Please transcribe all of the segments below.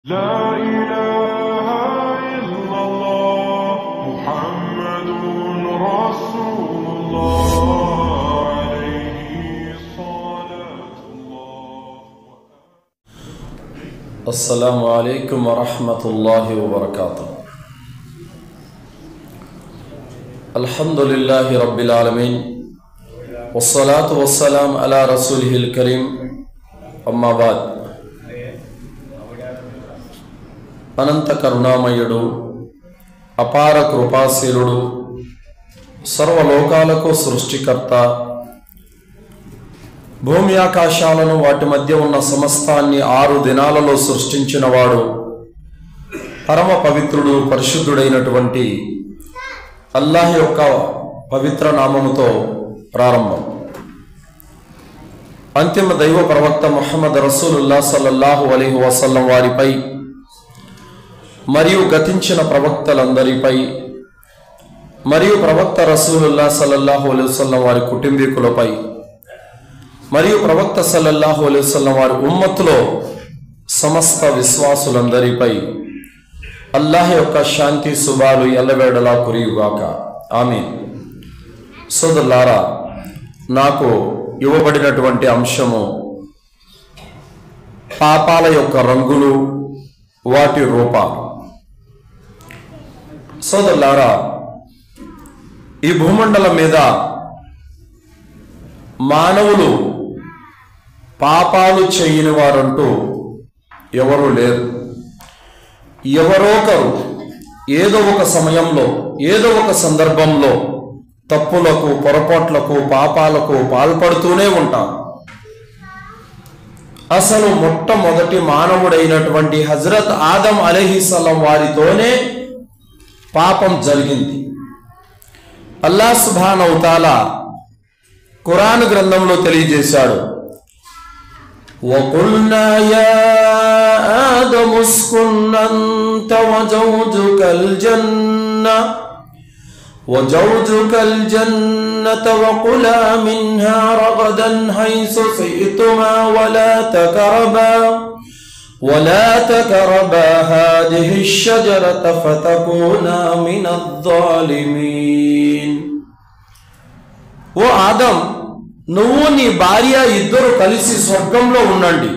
لا إله إلا الله محمد رسول الله عليه صلاة الله. السلام عليكم ورحمة الله وبركاته. الحمد لله رب العالمين والصلاة والسلام على رسوله الكريم أما بعد. అనంత కరుణామయుడు అపార కృపాశీలుడు సర్వలోకాలకు సృష్టికర్త భూమి ఆకాశాలను వాటి మధ్య ఉన్న సమస్తాన్ని 6 దినాలలో సృష్టించినవాడు పరమ పవిత్రుడు పరిశుద్ధుడైనటువంటి అల్లాహ్ యొక్క పవిత్ర నామముతో ప్రారంభం. అంతిమ దైవ ప్రవక్త ముహమ్మద్ రసూలుల్లాహ్ సల్లల్లాహు అలైహి వసల్లం వారిపై మరియు గతించిన ప్రవక్తలందరిపై మరియు ప్రవక్త రసూలుల్లాహ్ సల్లల్లాహు అలైహి వసల్లం వారి కుటుంబీకులపై మరియు ప్రవక్త సల్లల్లాహు అలైహి వసల్లం వారి ఉమ్మత్తులో సమస్త విశ్వాసులందరిపై అల్లాహ్ యొక్క శాంతి శుభాలు ఎల్లవేళలా కురియుగాక. ఆమీన్. సోదరులారా, నాకు ఇవ్వబడినటువంటి అంశము పాపాల యొక్క రంగులు, వాటి రూపాలు. సోదరులారా, ఈ భూమండలం మీద మానవులు పాపాలు చేయని వారంటూ ఎవరూ లేరు. ఎవరో ఒకరు ఏదో ఒక సమయంలో ఏదో ఒక సందర్భంలో తప్పులకు, పొరపాట్లకు, పాపాలకు పాల్పడుతూనే ఉంటారు. అసలు మొట్టమొదటి మానవుడైనటువంటి హజరత్ ఆదం అలైహిస్సలాం వారితోనే పాపం జరిగింది. అల్లాహ్ సుబ్హానహు తఆలా ఖురాన్ గ్రంథంలో తెలియజేశాడు, వకుల్నా యా ఆదము ఉస్కున్ అంత వజౌజుకల్ జన్న وزوجك الجنة وكلا منها رغدا حيث شئتما ولا تقربا هذه الشجرة فتكونا من الظالمين. ఓ ఆదం, నువ్వు నీ భార్య ఇద్దరు కలిసి స్వర్గంలో ఉండండి,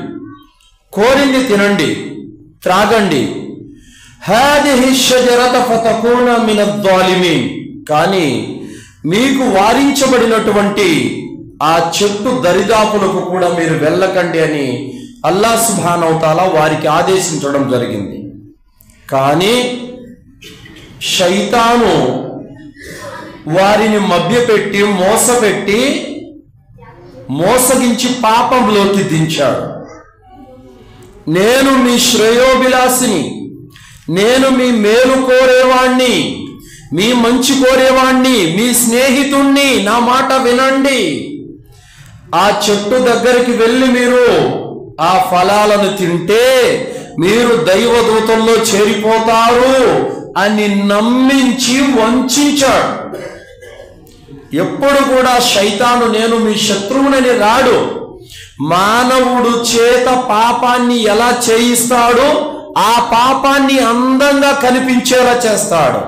కోరింది తినండి, త్రాగండి. హాదిహి షజరత ఫతకూనా మినద్ జాలిమీన్. కానీ మీకు వారించబడినటువంటి ఆ చెట్టు దరిదాపులకు కూడా మీరు వెళ్ళకండి అని అల్లాహ్ సుబ్హానహు తఆలా వారికి ఆదేశించడం జరిగింది. కానీ శైతాను వారిని మభ్యపెట్టి మోసగించి పాపంలోకి దించాడు. నేను మీ శ్రేయోభిలాషిని, నేను మీ మేలు కోరేవాణ్ణి, మీ మంచి కోరేవాణ్ణి, మీ స్నేహితుణ్ణి, నా మాట వినండి. ఆ చెట్టు దగ్గరికి వెళ్ళి మీరు ఆ ఫలాలను తింటే మీరు దైవదూతల్లో చేరిపోతారు అని నమ్మించి వంచాడు. ఎప్పుడు కూడా శైతాను నేను మీ శత్రువునని రాడు. మానవుడు చేత పాపాన్ని ఎలా చేయిస్తాడో ఆ పాపాన్ని అందంగా కనిపించేలా చేస్తాడు.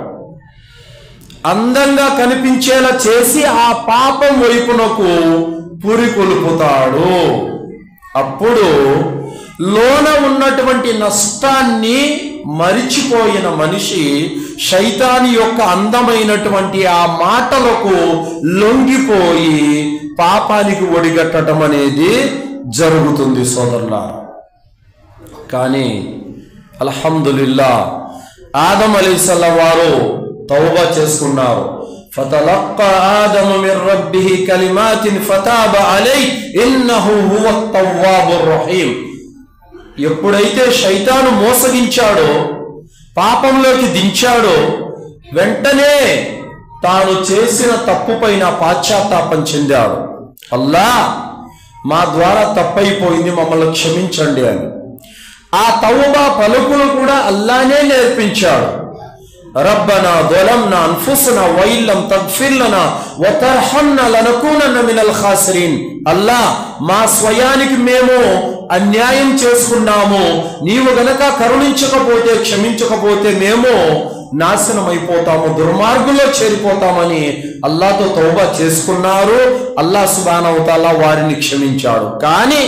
అందంగా కనిపించేలా చేసి ఆ పాపం వైపునకు పురికొల్పుతాడు. అప్పుడు లోన ఉన్నటువంటి నష్టాన్ని మరిచిపోయిన మనిషి శైతాని యొక్క అందమైనటువంటి ఆ మాటలకు లొంగిపోయి పాపానికి ఒడిగట్టడం అనేది జరుగుతుంది సోదరులారా. కానీ అల్హమ్దులిల్లాహ్ ఆదం అలైహిస్సలాం వారు తౌబా చేసుకున్నారు. ఫతలక్కా ఆదము మిర్ రబ్బిహి కలిమాతిన్ ఫతాబ అలైహి ఇన్నహు హువత్ తవ్వాబుర్ రహీం. ఎప్పుడైతే శైతాను మోసగించాడో, పాపంలోకి దించాడో, వెంటనే తాను చేసిన తప్పుపైన పాశ్చాత్తాపం చెందాడు. అల్లాహ్, మా ద్వారా తప్పైపోయింది, మమ్మల్ని క్షమించండి అని. ఆ తౌబా పలుకులు కూడా అల్లానే నేర్పించాడు. రబ్బనా ظلمنا انفسنا وان لم تغفر لنا وترحمنا لنكونن من الخاسرين. అల్లాహ్, మా స్వయానికి మేము అన్యాయం చేసుకున్నాము, నీవు గనక కరుణించకపోతే, క్షమించకపోతే మేము నాశనం అయిపోతాము, దుర్మార్గుల్లో చేరిపోతామని అల్లాహ్తో తౌబా చేసుకున్నారు. అల్లాహ్ సుబ్హానహు వ తఆలా వారిని క్షమించాడు. కానీ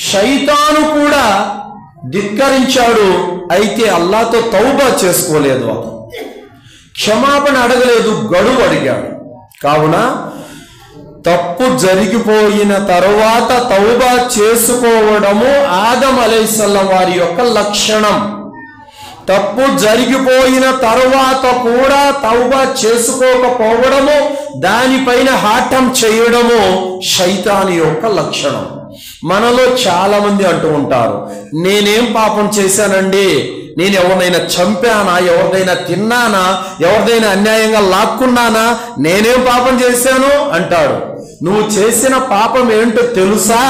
శైతాను కూడా ధిక్కరించాడు. అయితే అల్లాహ్తో తౌబా చేసుకోలేదు, క్షమాపణ అడగలేదు, గడువు అడిగాడు. కావున తప్పు జరిగిపోయిన తరువాత తౌబా చేసుకోవడము ఆదం అలైహిస్సలాం వారి యొక్క లక్షణం. తప్పు జరిగిపోయిన తరువాత కూడా తౌబా చేసుకోకపోవడము, దానిపైన హాటం చేయడము శైతాను యొక్క లక్షణం. మనలో చాలా మంది అంటూ ఉంటారు, నేనేం పాపం చేశానండి, నేను ఎవరినైనా చంపానా, ఎవరిదైనా తిన్నానా, ఎవరిదైనా అన్యాయంగా లాక్కున్నానా, నేనేం పాపం చేశాను అంటాడు. నువ్వు చేసిన పాపం ఏంటో తెలుసా?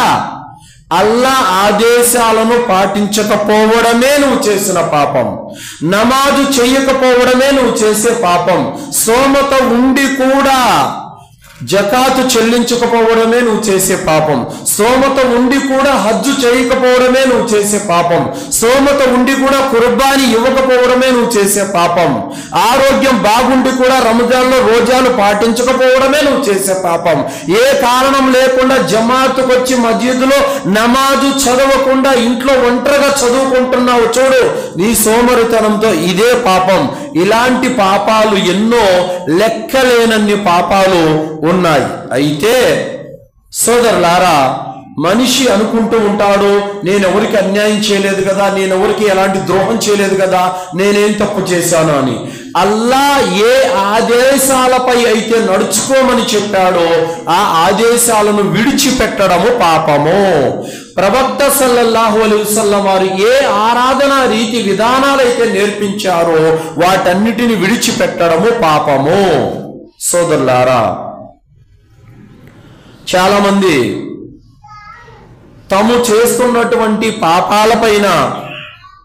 అల్లాహ్ ఆదేశాలను పాటించకపోవడమే నువ్వు చేసిన పాపం. నమాజు చేయకపోవడమే నువ్వు చేసే పాపం. స్తోమత ఉండి కూడా జకాతు చెల్లించకపోవడమే నువ్వు చేసే పాపం. స్తోమత ఉండి కూడా హజ్జు చేయకపోవడమే నువ్వు చేసే పాపం. స్తోమత ఉండి కూడా కుర్బానీ ఇవ్వకపోవడమే నువ్వు చేసే పాపం. ఆరోగ్యం బాగుండి కూడా రంజాన్లో రోజాలు పాటించకపోవడమే నువ్వు చేసే పాపం. ఏ కారణం లేకుండా జమాతుకు వచ్చి మస్జిద్లో నమాజు చదవకుండా ఇంట్లో ఒంటరిగా చదువుకుంటున్నావు చూడు, నీ సోమరితనంతో ఇదే పాపం. ఇలాంటి పాపాలు ఎన్నో, లెక్కలేనన్ని పాపాలు ఉన్నాయి. అయితే సోదరులారా, మనిషి అనుకుంటూ ఉంటాడు, నేను ఎవరికి అన్యాయం చేయలేదు కదా, నేను ఎవరికి ఎలాంటి ద్రోహం చేయలేదు కదా, నేనేం తప్పు చేశాను అని. అల్లాహ్ ఏ ఆదేశాలపై అయితే నడుచుకోమని చెప్పాడో ఆ ఆదేశాలను విడిచిపెట్టడము పాపము. ప్రవక్త సల్లల్లాహు అలైహి వసల్లం వారు ఏ ఆరాధనా రీతి విధానాలైతే నేర్పించారో వాటన్నిటిని విడిచిపెట్టడము పాపము. సోదరులారా, చాలా మంది తాము చేస్తున్నటువంటి పాపాలపైన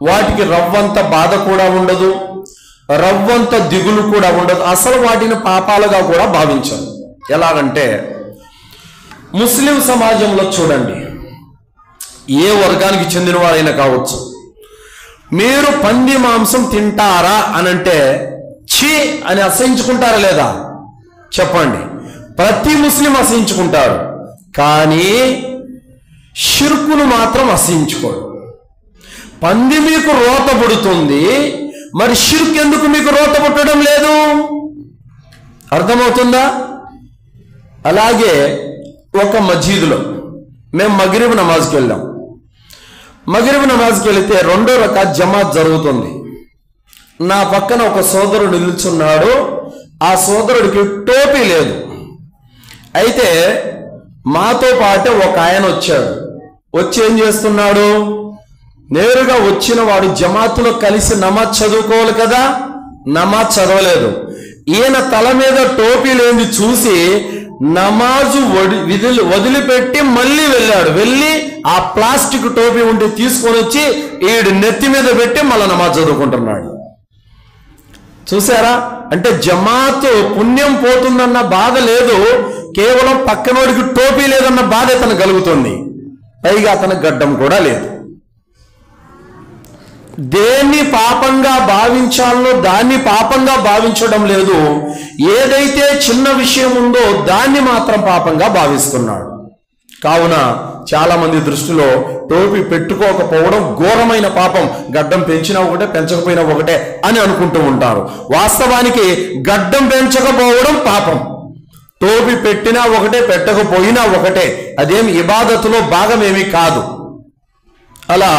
వాటికి రవ్వంత బాధ కూడా ఉండదు, రవ్వంత దిగులు కూడా ఉండదు, అసలు వాటిని పాపాలుగా కూడా భావించరు. ఎలాగంటే ముస్లిం సమాజంలో చూడండి, ఏ వర్గానికి చెందిన వారైనా కావచ్చు, మీరు పంది మాంసం తింటారా అనంటే ఛీ అని అసహించుకుంటారా లేదా చెప్పండి? ప్రతి ముస్లిం అసహించుకుంటారు, కానీ షిర్కును మాత్రం అసహించుకోడు. పంది మీకు రోత పుడుతుంది, మరి షిర్క్ ఎందుకు మీకు రోత పుట్టడం లేదు? అర్థమవుతుందా? అలాగే ఒక మస్జిద్లో మేము మగ్రిబ్ నమాజ్కి వెళ్ళాం. మగ్రిబ్ నమాజ్కి వెళితే 2వ రకాత్ జమాత్ జరుగుతుంది. నా పక్కన ఒక సోదరుడు నిల్చున్నాడు. ఆ సోదరుడికి టోపీ లేదు. అయితే మాతో పాటే ఒక ఆయన వచ్చాడు. వచ్చి ఏం చేస్తున్నాడు? నేరుగా వచ్చిన వాడు జమాతులో కలిసి నమాజ్ చదువుకోవాలి కదా, నమాజ్ చదవలేదు. ఈయన తల మీద టోపీ లేని చూసి నమాజు వదిలిపెట్టి మళ్ళీ వెళ్ళాడు. వెళ్ళి ఆ ప్లాస్టిక్ టోపీ ఉంటే తీసుకొని వచ్చి ఈడు నెత్తి మీద పెట్టి మళ్ళీ నమాజ్ చదువుకుంటున్నాడు. చూసారా? అంటే జమాతు పుణ్యం పోతుందన్న బాధ లేదు, కేవలం పక్కనోడికి టోపీ లేదన్న బాధ అతను కలుగుతుంది. పైగా అతను గడ్డం కూడా లేదు. దేన్ని పాపంగా భావించాలనో దాన్ని పాపంగా భావించడం లేదు. ఏదైతే చిన్న విషయం ఉందో దాన్ని మాత్రం పాపంగా భావిస్తున్నాడు. కావున చాలా మంది దృష్టిలో టోపీ పెట్టుకోకపోవడం ఘోరమైన పాపం. గడ్డం పెంచినా ఒకటే, పెంచకపోయినా ఒకటే అని అనుకుంటూ ఉంటారు. వాస్తవానికి గడ్డం పెంచకపోవడం పాపం, టోపీ పెట్టినా ఒకటే, పెట్టకపోయినా ఒకటే. అదేం ఇబాదతులో భాగమేమీ కాదు. అలా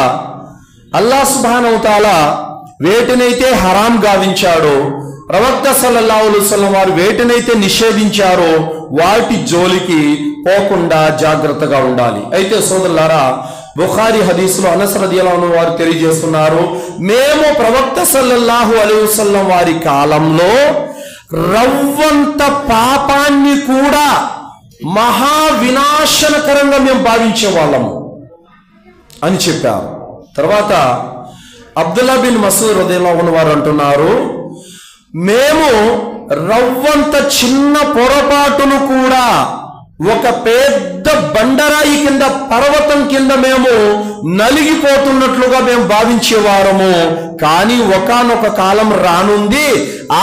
అల్లాహ్ సుబ్హానహు వ తఆలా వేటినైతే హరాం గావించాడో, ప్రవక్త సల్లల్లాహు అలైహి వసల్లం వారు వేటినైతే నిషేధించారో వాటి జోలికి పోకుండా జాగ్రత్తగా ఉండాలి. అయితే సోదరులారా, బుఖారీ హదీసులో అనస్ రదియల్లాహు అన్హు వారు తెలియజేస్తున్నారు, మేము ప్రవక్త సల్లల్లాహు అలైహి వసల్లం వారి కాలంలో రవ్వంత పాపాన్ని కూడా మహా వినాశనకరంగా మేము భావించే వాళ్ళము అని చెప్పారు. తర్వాత అబ్దుల్లా బిన్ మసూద్ రదియల్లాహు అన్హు వారు అంటున్నారు, మేము రవ్వంత చిన్న పొరపాటును కూడా ఒక పెద్ద బండరాయి కింద, పర్వతం కింద మేము నలిగిపోతున్నట్లుగా మేము భావించేవారము. కానీ ఒకానొక కాలం రానుంది,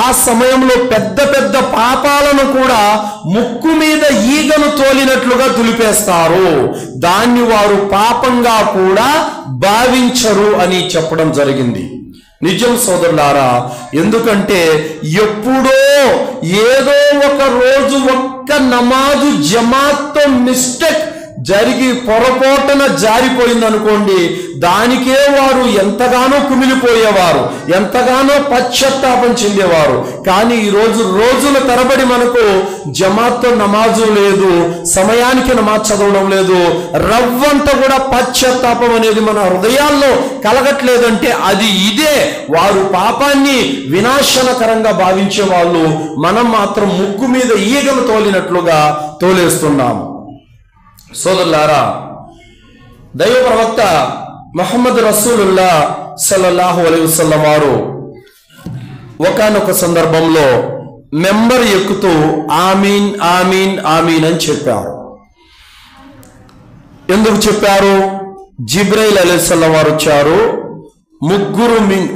ఆ సమయంలో పెద్ద పెద్ద పాపాలను కూడా ముక్కు మీద ఈగను తోలినట్లుగా దులిపేస్తారు. దాన్ని వారు పాపంగా కూడా భావించరు అని చెప్పడం జరిగింది. నిజం సోదరులారా, ఎందుకంటే ఎప్పుడో ఏదో ఒక రోజు ఒక్క నమాజు జమాత్తో మిస్టేక్ జరిగి పొరపాటున జారిపోయింది అనుకోండి, దానికే వారు ఎంతగానో కుమిలిపోయేవారు, ఎంతగానో పశ్చాత్తాపం చెందేవారు. కానీ ఈరోజు రోజుల తరబడి మనకు జమాత్తో నమాజు లేదు, సమయానికి నమాజ్ చదవడం లేదు, రవ్వంతా కూడా పశ్చాత్తాపం అనేది మన హృదయాల్లో కలగట్లేదంటే అది ఇదే. వారు పాపాన్ని వినాశనకరంగా భావించే వాళ్ళు, మనం మాత్రం ముక్కు మీద ఈగలు తోలినట్లుగా తోలేస్తున్నాము. సోదరులారా, దైవ ప్రవక్త ముహమ్మద్ రసూలుల్లా సల్లల్లాహు అలైహి వసల్లం వారు ఒకానొక సందర్భంలో మెంబర్ ఎక్కుతూ ఆమీన్ ఆమీన్ ఆమీన్ అని చెప్పారు. ఎందుకు చెప్పారు? జిబ్రైల్ అలైహిస్సలాం వారు వచ్చారు,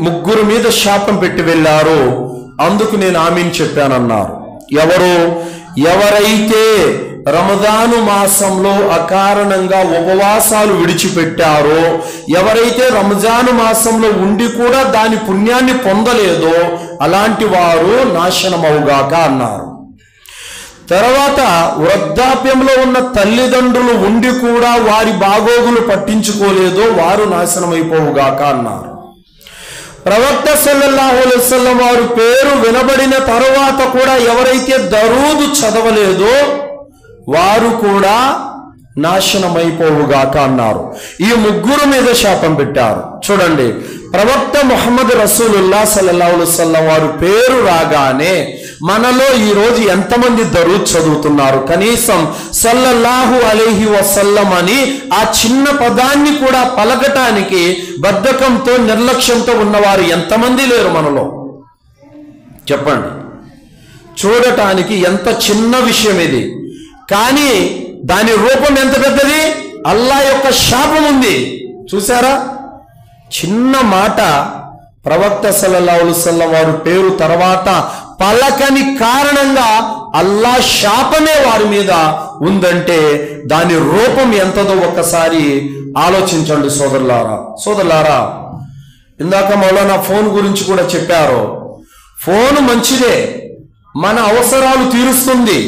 ముగ్గురు మీద శాపం పెట్టి వెళ్ళారు, అందుకు నేను ఆమీన్ చెప్పానన్నారు. ఎవరైతే రమదాను మాసంలో అకారణంగా ఉపవాసాలు విడిచిపెట్టారో, ఎవరైతే రంజాను మాసంలో ఉండి కూడా దాని పుణ్యాన్ని పొందలేదో అలాంటి వారు నాశనమవుగాక అన్నారు. తర్వాత వృద్ధాప్యంలో ఉన్న తల్లిదండ్రులు ఉండి కూడా వారి బాగోగులు పట్టించుకోలేదో వారు నాశనమైపోవుగాక అన్నారు. ప్రవక్త సల్లల్లాహు అలైహి వసల్లం వారు పేరు వినబడిన తరువాత కూడా ఎవరైతే దరూదు చదవలేదో వారు కూడా నాశనమైపోవుగాక అన్నారు. ఈ ముగ్గురు మీద శాపం పెట్టారు. చూడండి, ప్రవక్త ముహమ్మద్ రసూలుల్లా సల్లల్లాహు అలైహి వసల్లం వారు పేరు రాగానే మనలో ఈరోజు ఎంతమంది దరూద్ చదువుతున్నారు? కనీసం సల్లల్లాహు అలైహి వసల్లం అని ఆ చిన్న పదాన్ని కూడా పలకటానికి బద్ధకంతో, నిర్లక్ష్యంతో ఉన్నవారు ఎంతమంది లేరు మనలో? చెప్పండి. చూడటానికి ఎంత చిన్న విషయం ఇది, కానీ దాని రూపం ఎంత పెద్దది. అల్లాహ్ యొక్క శాపం ఉంది. చూసారా? చిన్న మాట ప్రవక్త సల్లల్లాహు అలైహి వసల్లం వారు పేరు తర్వాత పలకని కారణంగా అల్లాహ్ శాపమే వారి మీద ఉందంటే దాని రూపం ఎంతదో ఒక్కసారి ఆలోచించండి సోదరులారా. ఇందాక మౌలానా ఫోన్ గురించి కూడా చెప్పారు. ఫోన్ మంచిదే, మన అవసరాలు తీరుస్తుంది,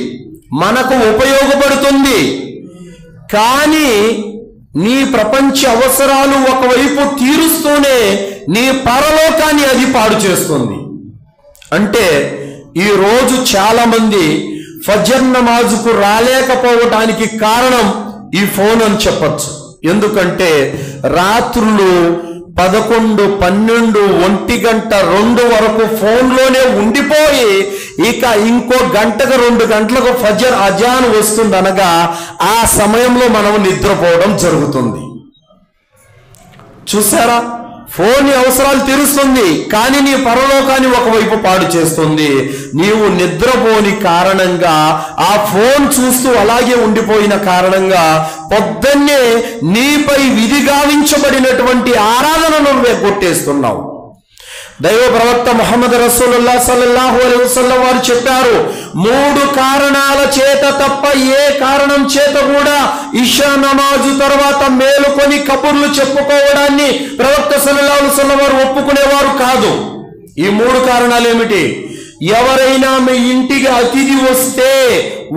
మనకు ఉపయోగపడుతుంది. కానీ నీ ప్రపంచ అవసరాలు ఒకవైపు తీరుస్తూనే నీ పరలోకాన్ని అది పాడు చేస్తుంది. అంటే ఈరోజు చాలా మంది ఫజర్ నమాజుకు రాలేకపోవటానికి కారణం ఈ ఫోన్ అని చెప్పచ్చు. ఎందుకంటే రాత్రులు 11, 12, 1 గంట 2 వరకు ఫోన్లోనే ఉండిపోయి ఇక ఇంకో గంటకు 2 గంటలకు ఫజర్ అజాన్ వస్తుంది అనగా ఆ సమయంలో మనం నిద్రపోవడం జరుగుతుంది. చూసారా? ఫోన్ అవసరాలు తీరుస్తుంది, కానీ నీ పరలోకాన్ని ఒకవైపు పాడు చేస్తుంది. నీవు నిద్రపోని కారణంగా, ఆ ఫోన్ చూస్తూ అలాగే ఉండిపోయిన కారణంగా పొద్దున్నే నీపై విధిగావించబడినటువంటి ఆరాధనను నువ్వే కొట్టేస్తున్నావు. దైవ ప్రవక్త ముహమ్మద్ రసూలుల్లా సల్లల్లాహు అలైహి వసల్లం వారు చెప్పారు, 3 కారణాల చేత తప్ప ఏ కారణం చేత కూడా ఇషా నమాజు తర్వాత మేలుకొని కబుర్లు చెప్పుకోవడాన్ని ప్రవక్త సల్లల్లాహు అలైహి వసల్లం వారు ఒప్పుకునేవారు కాదు. ఈ 3 కారణాలు ఏమిటి? ఎవరైనా మీ ఇంటికి అతిథి వస్తే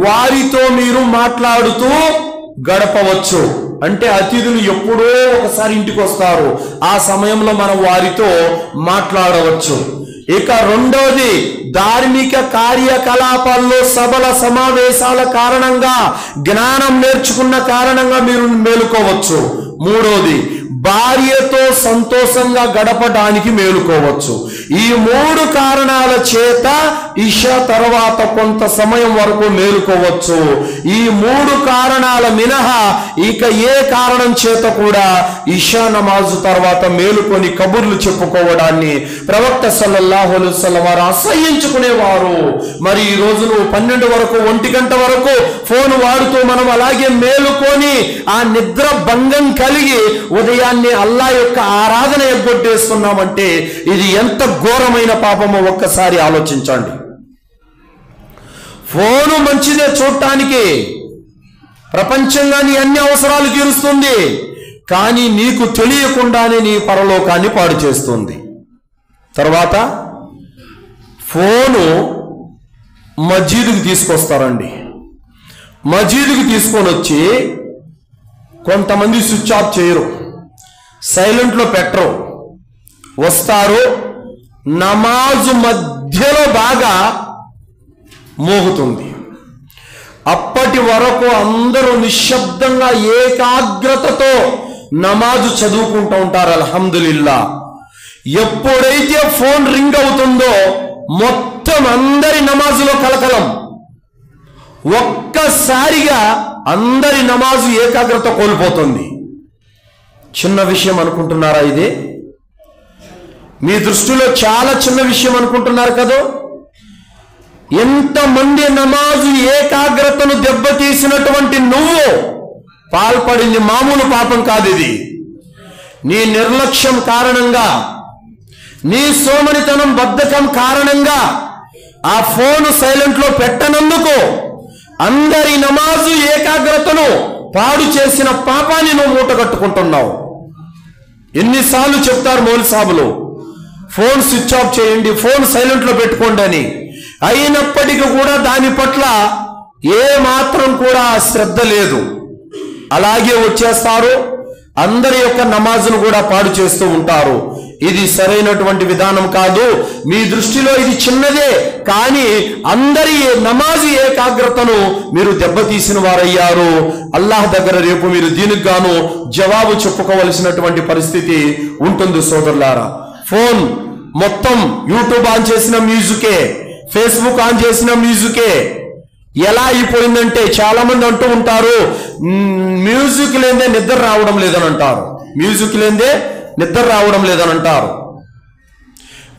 వారితో మీరు మాట్లాడుతూ గడపవచ్చు. అంటే అతిథులు ఎప్పుడో ఒకసారి ఇంటికి వస్తారు, ఆ సమయంలో మనం వారితో మాట్లాడవచ్చు. ఇక రెండోది, ధార్మిక కార్యకలాపాల్లో సభల సమావేశాల కారణంగా, జ్ఞానం నేర్చుకున్న కారణంగా మీరు మేలుకోవచ్చు. మూడోది, భార్యతో సంతోషంగా గడపడానికి మేలుకోవచ్చు. ఈ 3 కారణాల చేత ఇషా తర్వాత కొంత సమయం వరకు మేలుకోవచ్చు. ఈ 3 కారణాల మినహా ఇక ఏ కారణం చేత కూడా ఇషా నమాజు తర్వాత మేలుకొని కబుర్లు చెప్పుకోవడాన్ని ప్రవక్త సల్లల్లాహు అలైహి వసల్లం వారు అసహ్యించుకునేవారు. మరి ఈ రోజు నువ్వు 12 వరకు 1 గంట వరకు ఫోన్ వాడుతూ మనం అలాగే మేలుకొని ఆ నిద్ర భంగం కలిగి ఉదయాన్నే అల్లా యొక్క ఆరాధన ఎగ్గొట్టేస్తున్నామంటే ఇది ఎంత ఘోరమైన పాపమో ఒక్కసారి ఆలోచించండి. ఫోను మంచిదే చూడటానికి, ప్రపంచంగా నీ అన్ని అవసరాలు తీరుస్తుంది, కానీ నీకు తెలియకుండానే నీ పరలోకాన్ని పాడు చేస్తుంది. తర్వాత ఫోను మస్జిద్కి తీసుకొస్తారండి. మస్జిద్కి తీసుకొని వచ్చి కొంతమంది స్విచ్ ఆఫ్ చేయరు, సైలెంట్లో పెట్టరు, వస్తారు, నమాజు మధ్యలో బాగా మోగుతుంది. అప్పటి వరకు అందరూ నిశ్శబ్దంగా ఏకాగ్రతతో నమాజు చదువుకుంటూ ఉంటారు. అల్హమ్దులిల్లా. ఎప్పుడైతే ఫోన్ రింగ్ అవుతుందో మొత్తం అందరి నమాజులో కలకలం, ఒక్కసారిగా అందరి నమాజు ఏకాగ్రత కోల్పోతుంది. చిన్న విషయం అనుకుంటున్నారా? ఇదే మీ దృష్టిలో చాలా చిన్న విషయం అనుకుంటున్నారు కదా? ఎంతమంది నమాజు ఏకాగ్రతను దెబ్బతీసినటువంటి నువ్వు పాల్పడింది మామూలు పాపం కాదు. ఇది నీ నిర్లక్ష్యం కారణంగా, నీ సోమరితనం బద్ధకం కారణంగా ఆ ఫోను సైలెంట్లో పెట్టనందుకు అందరి నమాజు ఏకాగ్రతను పాడు చేసిన పాపాన్ని నువ్వు మూటగట్టుకుంటున్నావు. ఎన్నిసార్లు చెప్తారు మౌలి సాబులు, ఫోన్ స్విచ్ ఆఫ్ చేయండి, ఫోన్ సైలెంట్లో పెట్టుకోండి అని. అయినప్పటికీ కూడా దాని పట్ల ఏ మాత్రం కూడా శ్రద్ధ లేదు. అలాగే వచ్చేస్తారు, అందరి యొక్క నమాజును కూడా పాడు చేస్తూ ఉంటారు. ఇది సరైనటువంటి విధానం కాదు. మీ దృష్టిలో ఇది చిన్నదే, కానీ అందరి నమాజు ఏకాగ్రతను మీరు దెబ్బతీసిన వారయ్యారు. అల్లాహ్ దగ్గర రేపు మీరు దీనికి గాను జవాబు చెప్పుకోవలసినటువంటి పరిస్థితి ఉంటుంది సోదరులారా. ఫోన్ మొత్తం యూట్యూబ్ ఆన్ చేసిన మ్యూజికే, ఫేస్బుక్ ఆన్ చేసిన మ్యూజికే. ఎలా అయిపోయిందంటే చాలా మంది అంటూ ఉంటారు, మ్యూజిక్ లేదే నిద్ర రావడం లేదని అంటారు. మ్యూజిక్ లేదే నిద్ర రావడం లేదని అంటారు.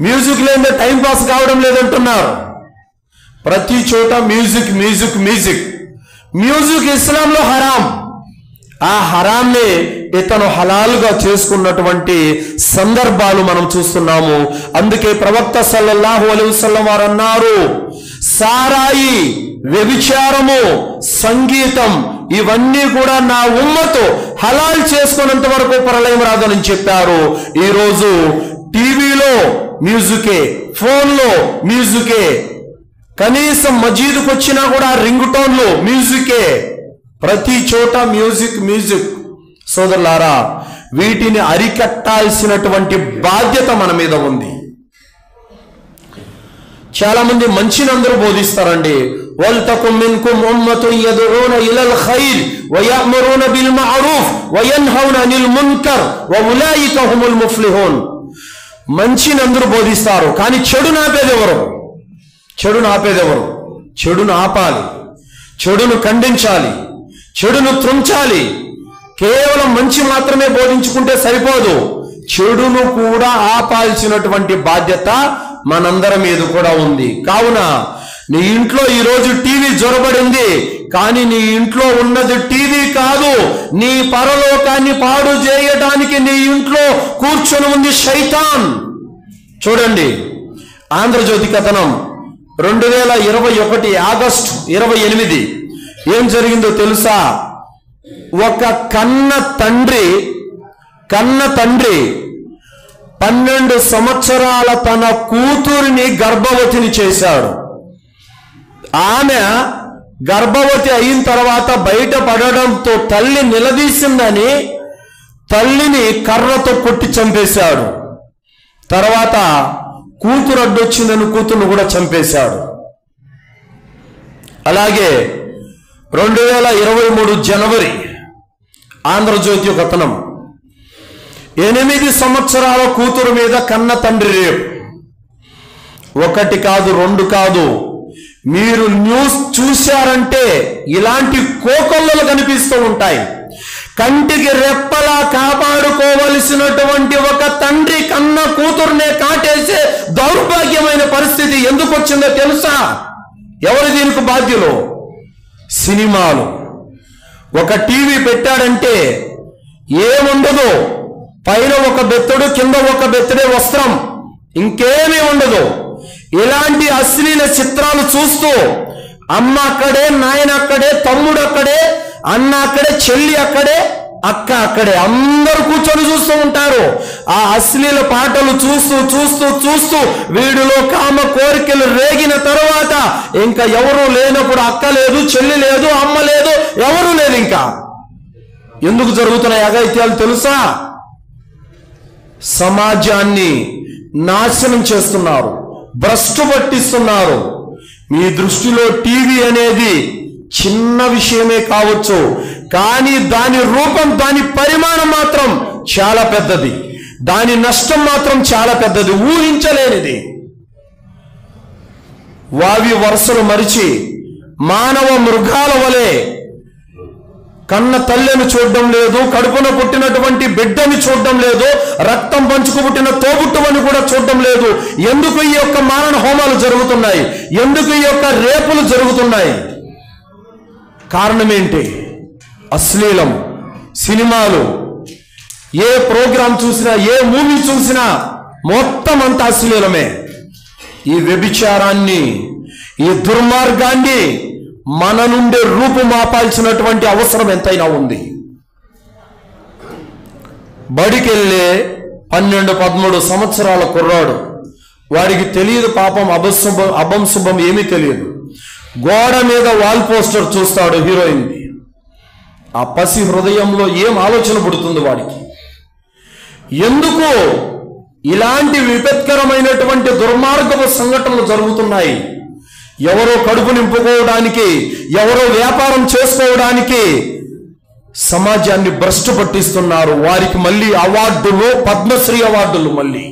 మ్యూజిక్ లేదే టైం పాస్ కావడం లేదంటున్నారు. ప్రతి చోట మ్యూజిక్ మ్యూజిక్ మ్యూజిక్ మ్యూజిక్ ఇస్లాంలో హరాం. ఆ హరాంని ఇతను హలాలుగా చేసుకున్నటువంటి సందర్భాలు మనం చూస్తున్నాము. అందుకే ప్రవక్త సల్లల్లాహు అలైహి వసల్లం వారు అన్నారు, సారాయి, వ్యభిచారము, సంగీతం ఇవన్నీ కూడా నా ఉమ్మతు హలాల్ చేసుకున్నంత వరకు ప్రళయం రాదని చెప్పారు. ఈరోజు టీవీలో మ్యూజికే, ఫోన్లో మ్యూజికే, కనీసం మజీదుకు వచ్చినా కూడా రింగ్ టోన్లు మ్యూజికే, ప్రతి చోట మ్యూజిక్ మ్యూజిక్. సోదరులారా, వీటిని అరికట్టాల్సినటువంటి బాధ్యత మన మీద ఉంది. చాలా మంది మంచిని అందరూ బోధిస్తారండి. వల్తకుం మిన్కుం ఉమ్మతున్ యదుఊన ఇలల్ ఖైర్ వయఅమురున బిల్ మఅరూఫ్ వయన్హౌన అనిల్ మున్కర్ వఉలైక హుముల్ ముఫ్లిహూన్. మంచిని అందరూ బోధిస్తారు, కానీ చెడును ఆపేదెవరు? చెడును ఆపేదెవరు? చెడును ఆపాలి, చెడును ఖండించాలి, చెడును త్రుంచాలి. కేవలం మంచి మాత్రమే బోధించుకుంటే సరిపోదు, చెడును కూడా ఆపాల్సినటువంటి బాధ్యత మనందరి మీద కూడా ఉంది. కావున నీ ఇంట్లో ఈరోజు టీవీ జొరబడింది, కానీ నీ ఇంట్లో ఉన్నది టీవీ కాదు, నీ పరలోకాన్ని పాడు చేయడానికి నీ ఇంట్లో కూర్చొని ఉంది శైతాన్. చూడండి, ఆంధ్రజ్యోతి కథనం 2021 ఆగస్టు 28 ఏం జరిగిందో తెలుసా? ఒక కన్న తండ్రి 12 సంవత్సరాల తన కూతురిని గర్భవతిని చేశాడు. ఆమె గర్భవతి అయిన తర్వాత బయటపడడంతో తల్లి నిలదీసిందని తల్లిని కర్రతో కొట్టి చంపేశాడు. తర్వాత కూతురు అడ్డొచ్చిందని కూతురును కూడా చంపేశాడు. అలాగే 2023 జనవరి ఆంధ్రజ్యోతి కథనం, 8 సంవత్సరాల కూతురు మీద కన్న తండ్రి రేపు. ఒకటి కాదు, రెండు కాదు, మీరు న్యూస్ చూశారంటే ఇలాంటి కోకొల్లలు కనిపిస్తూ ఉంటాయి. కంటికి రెప్పలా కాపాడుకోవలసినటువంటి ఒక తండ్రి కన్న కూతురునే కాటేసే దౌర్భాగ్యమైన పరిస్థితి ఎందుకు వచ్చిందో తెలుసా? ఎవరు దీనికి బాధ్యులు? సినిమాలు. ఒక టీవీ పెట్టాడంటే ఏముండదు, పైన ఒక బెత్తడు, కింద ఒక బెత్తడే వస్త్రం, ఇంకేమీ ఉండదు. ఇలాంటి అశ్లీల చిత్రాలు చూస్తూ అమ్మ అక్కడే, నాయన అక్కడే, తమ్ముడు అక్కడే, అన్న అక్కడే, చెల్లి అక్కడే, అక్క అక్కడే, అందరూ కూర్చొని చూస్తూ ఉంటారు. ఆ అశ్లీల పాటలు చూస్తూ చూస్తూ చూస్తూ వీడిలో కామ కోరికలు రేగిన తరువాత ఇంకా ఎవరు లేనప్పుడు అక్క లేదు, చెల్లి లేదు, అమ్మ లేదు, ఎవరు లేదు. ఇంకా ఎందుకు జరుగుతున్నాయి అఘాయిత్యాలు తెలుసా? సమాజాన్ని నాశనం చేస్తున్నారు, భ్రష్టు పట్టిస్తున్నారు. మీ దృష్టిలో టీవీ అనేది చిన్న విషయమే కావచ్చు, కానీ దాని రూపం, దాని పరిమాణం మాత్రం చాలా పెద్దది, దాని నష్టం మాత్రం చాలా పెద్దది, ఊహించలేనిది. వావి వరుసలు మరిచి మానవ మృగాల వలె కన్న తల్లిని చూడడం లేదు, కడుపున పుట్టినటువంటి బిడ్డని చూడడం లేదు, రక్తం పంచుకు పుట్టిన తోబుట్టువని కూడా చూడడం లేదు. ఎందుకు ఈ యొక్క మారణ హోమాలు జరుగుతున్నాయి? ఎందుకు ఈ యొక్క రేపులు జరుగుతున్నాయి? కారణం ఏంటి? అశ్లీలం, సినిమాలు. ఏ ప్రోగ్రాం చూసినా, ఏ మూవీ చూసినా మొత్తం అంతా అశ్లీలమే. ఈ వ్యభిచారాన్ని, ఈ దుర్మార్గాన్ని మన నుండి రూపుమాపాల్సినటువంటి అవసరం ఎంతైనా ఉంది. బడికెళ్ళే 12-13 సంవత్సరాల కుర్రాడు, వాడికి తెలియదు పాపం, అభం శుభం ఏమీ తెలియదు. గోడ మీద వాల్ పోస్టర్ చూస్తాడు హీరోయిన్ది. ఆ పసి హృదయంలో ఏం ఆలోచన పుడుతుంది వాడికి? ఎందుకు ఇలాంటి విపత్కరమైనటువంటి దుర్మార్గపు సంఘటనలు జరుగుతున్నాయి? ఎవరో కడుపు నింపుకోవడానికి, ఎవరో వ్యాపారం చేసుకోవడానికి సమాజాన్ని భ్రష్టు పట్టిస్తున్నారు. వారికి మళ్ళీ అవార్డులు, పద్మశ్రీ అవార్డులు, మళ్ళీ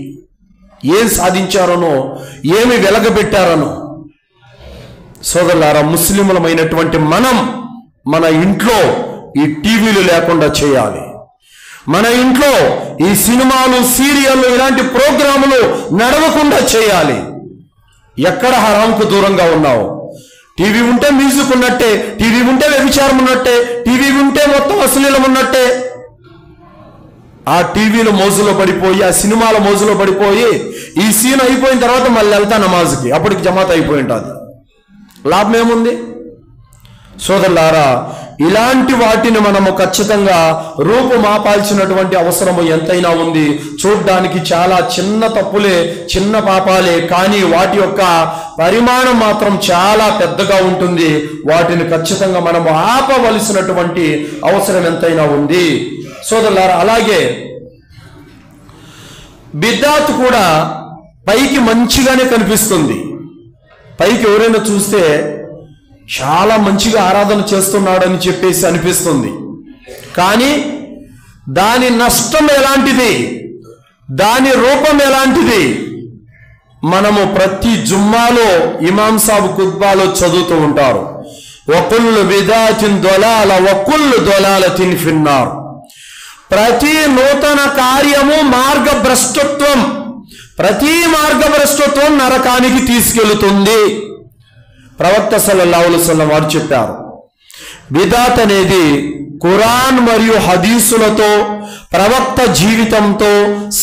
ఏం సాధించారనో, ఏమి వెలగబెట్టారనో. సోదరులారా, ముస్లిములమైనటువంటి మనం మన ఇంట్లో ఈ టీవీలు లేకుండా చేయాలి. మన ఇంట్లో ఈ సినిమాలు, సీరియళ్ళు, ఇలాంటి ప్రోగ్రాములు నడవకుండా చేయాలి. ఎక్కడ హరాంకు దూరంగా ఉన్నావు? టీవీ ఉంటే మ్యూజిక్ ఉన్నట్టే, టీవీ ఉంటే వ్యభిచారం ఉన్నట్టే, టీవీ ఉంటే మొత్తం అశ్లీలం ఉన్నట్టే. ఆ టీవీల మోజులో పడిపోయి, ఆ సినిమాల మోజులో పడిపోయి, ఈ సీన్ అయిపోయిన తర్వాత మళ్ళీ వెళ్తా నమాజ్కి, అప్పటికి జమాత్ అయిపోయి ఉంటుంది. లాభం ఏముంది? సోదరులారా, ఇలాంటి వాటిని మనము ఖచ్చితంగా రూపుమాపాల్సినటువంటి అవసరము ఎంతైనా ఉంది. చూడ్డానికి చాలా చిన్న తప్పులే, చిన్న పాపాలే, కానీ వాటి యొక్క పరిమాణం మాత్రం చాలా పెద్దగా ఉంటుంది. వాటిని ఖచ్చితంగా మనము ఆపవలసినటువంటి అవసరం ఎంతైనా ఉంది. సోదరులారా, అలాగే బిద్దాత్ కూడా పైకి మంచిగానే కనిపిస్తుంది. పైకి ఎవరైనా చూస్తే చాలా మంచిగా ఆరాధన చేస్తున్నాడని చెప్పేసి అనిపిస్తుంది. కానీ దాని నష్టం ఎలాంటిది, దాని రూపం ఎలాంటిది మనము ప్రతి జుమ్మాలో ఇమాం సాబ్ ఖుత్బాలో చదువుతూ ఉంటారు. వకుల్లు బిదాతిన్ దొలాల వకుల్లు దొలాలతిన్ ఫిన్నార్. ప్రతి నూతన కార్యము మార్గభ్రష్టత్వం, ప్రతి మార్గభ్రష్టత్వం నరకానికి తీసుకెళ్తుంది. ప్రవక్త సల్లల్లాహు అలైహి వసల్లం వారు చెప్పారు, బిదాత్ అనేది ఖురాన్ మరియు హదీసులతో, ప్రవక్త జీవితంతో,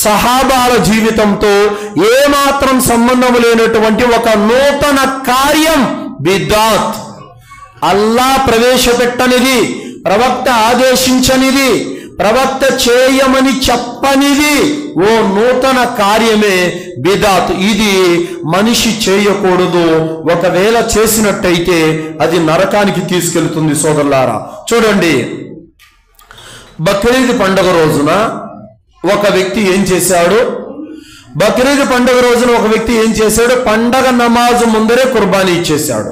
సహాబాల జీవితంతో ఏమాత్రం సంబంధం లేనటువంటి ఒక నూతన కార్యం బిదాత్. అల్లాహ్ ప్రవేశపెట్టనిది, ప్రవక్త ఆదేశించనిది, ప్రవక్త చేయమని చెప్పనిది ఓ నూతన కార్యమే బిదాత్. ఇది మనిషి చేయకూడదు. ఒకవేళ చేసినట్టయితే అది నరకానికి తీసుకెళ్తుంది. సోదరులారా, చూడండి, బక్రీద్ పండుగ రోజున ఒక వ్యక్తి ఏం చేశాడు? బక్రీద్ పండుగ రోజున ఒక వ్యక్తి ఏం చేశాడు? పండగ నమాజు ముందరే కుర్బానీ ఇచ్చేశాడు.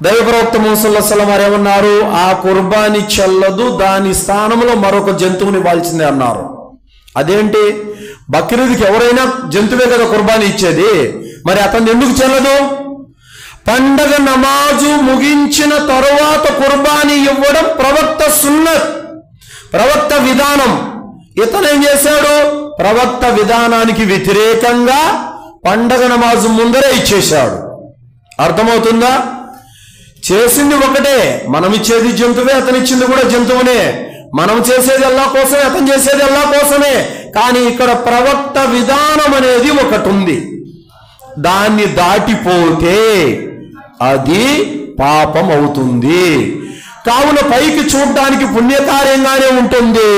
దైవ ప్రవక్త ముహమ్మద్ సల్లల్లాహు అలైహి వసల్లం వారు ఏమన్నారు? ఆ కుర్బానీ చెల్లదు, దాని స్థానంలో మరొక జంతువుని ఇవ్వాల్సిందే అన్నారు. అదేంటి? బక్రీద్కి ఎవరైనా జంతువే కదా కుర్బానీ ఇచ్చేది. మరి అతను ఎందుకు చెల్లదు? పండగ నమాజు ముగించిన తరువాత కుర్బానీ ఇవ్వడం ప్రవక్త సున్నత్, ప్రవక్త విధానం. ఇతను ఏం చేశాడు? ప్రవక్త విధానానికి వ్యతిరేకంగా పండగ నమాజు ముందరే ఇచ్చేశాడు. అర్థమవుతుందా? చేసింది ఒకటే, మనం ఇచ్చేది జంతువే, అతను ఇచ్చింది కూడా జంతువునే. మనం చేసేది అల్లాహ్ కోసమే, అతను చేసేది అల్లాహ్ కోసమే. కానీ ఇక్కడ ప్రవక్త విధానం అనేది ఒకటి ఉంది, దాన్ని దాటిపోతే అది పాపం అవుతుంది. కావున పైకి చూడడానికి పుణ్యకార్యంగానే ఉంటుంది,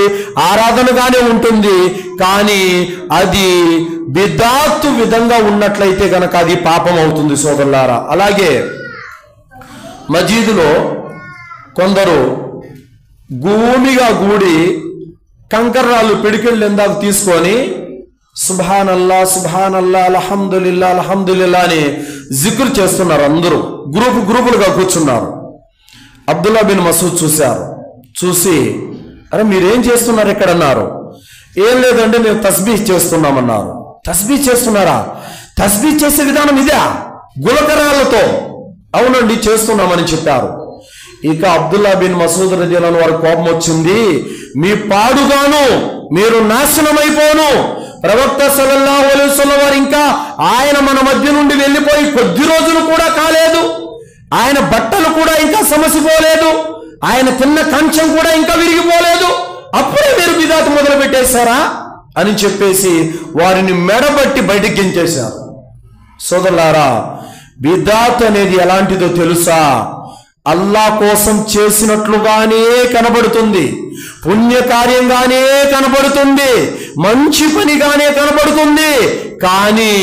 ఆరాధనగానే ఉంటుంది, కానీ అది బిదాతు విధంగా ఉన్నట్లయితే గనక అది పాపం అవుతుంది సోదరులారా. అలాగే మజీదులో కొందరు భూమిగా గూడి కంకర్రాళ్ళు పిడికిళ్ళు ఎందాక తీసుకొని సుబ్హానల్లా సుబ్హానల్లా అల్హమ్దులిల్లా అల్హమ్దులిల్లా అని జిక్ర్ చేస్తున్నారు. అందరూ గ్రూపులుగా కూర్చున్నారు. అబ్దుల్లా బిన్ మసూద్ చూశారు. చూసి, అరే మీరేం చేస్తున్నారు ఇక్కడ అన్నారు. ఏం లేదంటే మేము తస్బీహ్ చేస్తున్నామన్నారు. తస్బీహ్ చేస్తున్నారా? తస్బీహ్ చేసే విధానం ఇదా? గులకరాలతో? అవునండి చేస్తున్నామని చెప్పారు. ఇక అబ్దుల్లా బిన్ మసూద్ రజియల్లాహు అన్హు వారి కోపం వచ్చింది. మీ పాడుగాను, మీరు నాశనమైపోను. ప్రవక్త సల్లల్లాహు అలైహి వసల్లం వారు ఇంకా ఆయన మన మధ్య నుండి వెళ్ళిపోయి కొద్ది రోజులు కూడా కాలేదు, ఆయన బట్టలు కూడా ఇంకా సమసిపోలేదు, ఆయన తిన్న కంచం కూడా ఇంకా విరిగిపోలేదు, అప్పుడే మీరు బిదాత్ మొదలు పెట్టేశారా అని చెప్పేసి వారిని మెడబట్టి బయటికి గించేశారు. సోదరులారా, బిదాత్ అనేది ఎలాంటిదో తెలుసా? అల్లాహ్ కోసం చేసినట్లుగానే కనబడుతుంది, పుణ్యకార్యంగానే కనబడుతుంది, మంచి పనిగానే కనబడుతుంది, కానీ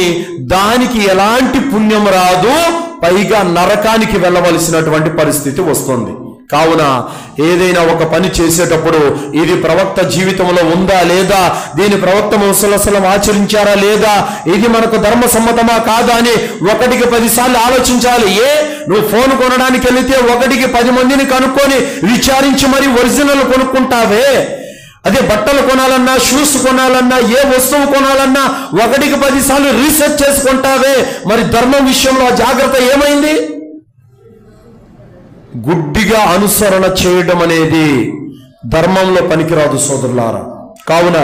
దానికి ఎలాంటి పుణ్యం రాదు, పైగా నరకానికి వెళ్ళవలసినటువంటి పరిస్థితి వస్తుంది. కావున ఏదైనా ఒక పని చేసేటప్పుడు ఇది ప్రవక్త జీవితంలో ఉందా లేదా, దీని ప్రవక్త ముహమ్మద్ సల్లల్లాహు అలైహి వసల్లం ఆచరించారా లేదా, ఇది మనకు ధర్మ సమ్మతమా కాదా అని 1కి 10 సార్లు ఆలోచించాలి. నువ్వు ఫోన్ కొనడానికి వెళితే 1కి 10 మందిని కనుక్కొని విచారించి మరి ఒరిజినల్ కొనుక్కుంటావే, అదే బట్టలు కొనాలన్నా, షూస్ కొనాలన్నా, ఏ వస్తువు కొనాలన్నా 1కి 10 సార్లు రీసెర్చ్ చేసుకుంటావే, మరి ధర్మం విషయంలో జాగ్రత్త ఏమైంది? గుడ్డిగా అనుసరణ చేయడం అనేది ధర్మంలో పనికిరాదు సోదరులారా. కావున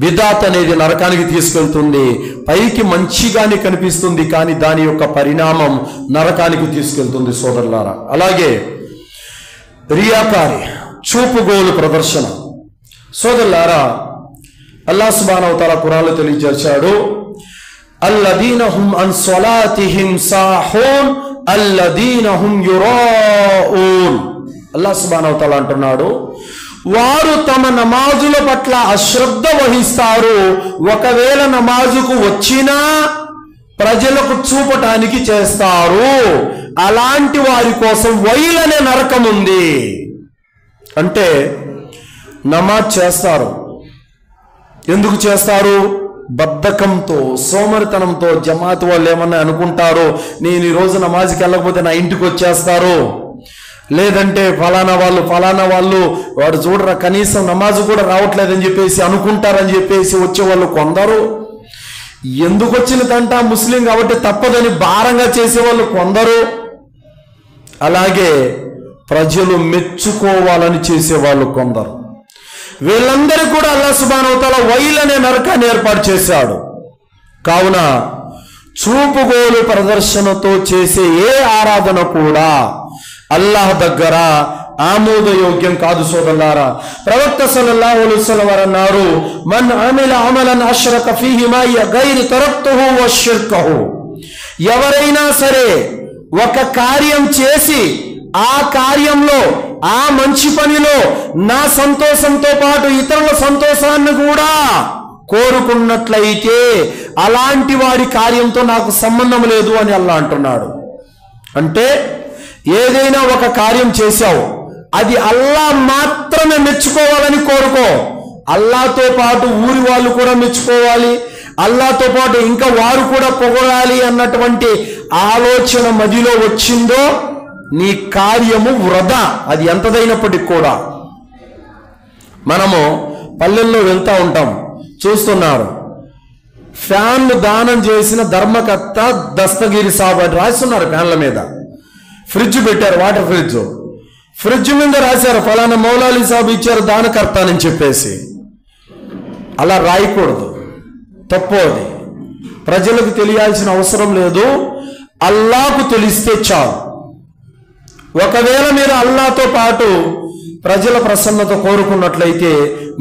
బిదాత్ అనేది నరకానికి తీసుకెళ్తుంది. పైకి మంచిగానే కనిపిస్తుంది, కానీ దాని యొక్క పరిణామం నరకానికి తీసుకెళ్తుంది సోదరులారా. అలాగే రియాకారి, చూపుగోలు ప్రదర్శన. సోదరులారా, అల్లాహ్ సుబ్హానహు వ తఆలా ఖురాన్లో తెలియజేశాడు, అల్లదీన హుం అన్ సలాతిహిం సాహూన్ అల్లదీన హుం యురాఊన్. అల్లాహ్ సుబ్హానహు వ తఆలా అంటున్నాడు, వారు తమ నమాజుల పట్ల అశ్రద్ధ వహిస్తారు, ఒకవేళ నమాజుకు వచ్చినా ప్రజలకు చూపటానికి చేస్తారు, అలాంటి వారి కోసం వైలనే నరకం ఉంది. అంటే నమాజ్ చేస్తారు, ఎందుకు చేస్తారు? బద్ధకంతో, సోమరితనంతో. జమాత్ వాళ్ళు ఏమన్నా అనుకుంటారో, నేను ఈరోజు నమాజ్కి వెళ్ళకపోతే నా ఇంటికి వచ్చేస్తారు, లేదంటే ఫలానా వాళ్ళు వాడు చూడరా కనీసం నమాజ్ కూడా రావట్లేదని చెప్పేసి అనుకుంటారని చెప్పేసి వచ్చేవాళ్ళు కొందరు. ఎందుకు వచ్చినదంట, ముస్లిం కాబట్టి తప్పదని భారంగా చేసేవాళ్ళు కొందరు. అలాగే ప్రజలు మెచ్చుకోవాలని చేసేవాళ్ళు కొందరు. వీళ్ళందరూ కూడా అల్లాహ్ సుబ్హానహు వ తఆలా వైల్ అనే నరకాన్ని ఏర్పాటు చేశాడు. కావున చూపుగోలు ప్రదర్శనతో చేసే ఏ ఆరాధన కూడా అల్లాహ్ దగ్గర ఆమోదయోగ్యం కాదు సోదరులారా. ప్రవక్త సల్లల్లాహు అలైహి వసల్లం వారు అన్నారు, మన్ అమిల అమలన్ అష్రక ఫీహి మాయ గైరి తరక్తుహు వశ్శిర్కహు. ఎవరైనా సరే ఒక కార్యం చేసి ఆ కార్యంలో, ఆ మంచి పనిలో నా సంతోషంతో పాటు ఇతరుల సంతోషాన్ని కూడా కోరుకున్నట్లయితే అలాంటి వారి కార్యంతో నాకు సంబంధం లేదు అని అల్లాహ్ అంటున్నాడు. అంటే ఏదైనా ఒక కార్యం చేశావు, అది అల్లాహ్ మాత్రమే మెచ్చుకోవాలని కోరుకో. అల్లాహ్తో పాటు ఊరి వాళ్ళు కూడా మెచ్చుకోవాలి, అల్లాహ్తో పాటు ఇంకా వారు కూడా పొగడాలి అన్నటువంటి ఆలోచన మదిలో వచ్చిందో నీ కార్యము వృధా, అది ఎంతదైనప్పటికీ కూడా. మనము పల్లెల్లో వెళ్తూ ఉంటాం, చూస్తున్నారు ఫ్యాన్లు దానం చేసిన ధర్మకర్త దస్తగిరి సాబ్ అని రాస్తున్నారు ఫ్యాన్ల మీద. ఫ్రిడ్జ్ పెట్టారు, వాటర్ ఫ్రిడ్జ్ మీద రాశారు ఫలానా మౌలాలి సాబ్ ఇచ్చారు దానకర్త అని చెప్పేసి. అలా రాయకూడదు, తప్పు అది. ప్రజలకు తెలియాల్సిన అవసరం లేదు, అల్లాహకు తెలిస్తే చాలు. ఒకవేళ మీరు అల్లాహతో పాటు ప్రజల ప్రసన్నత కోరుకున్నట్లయితే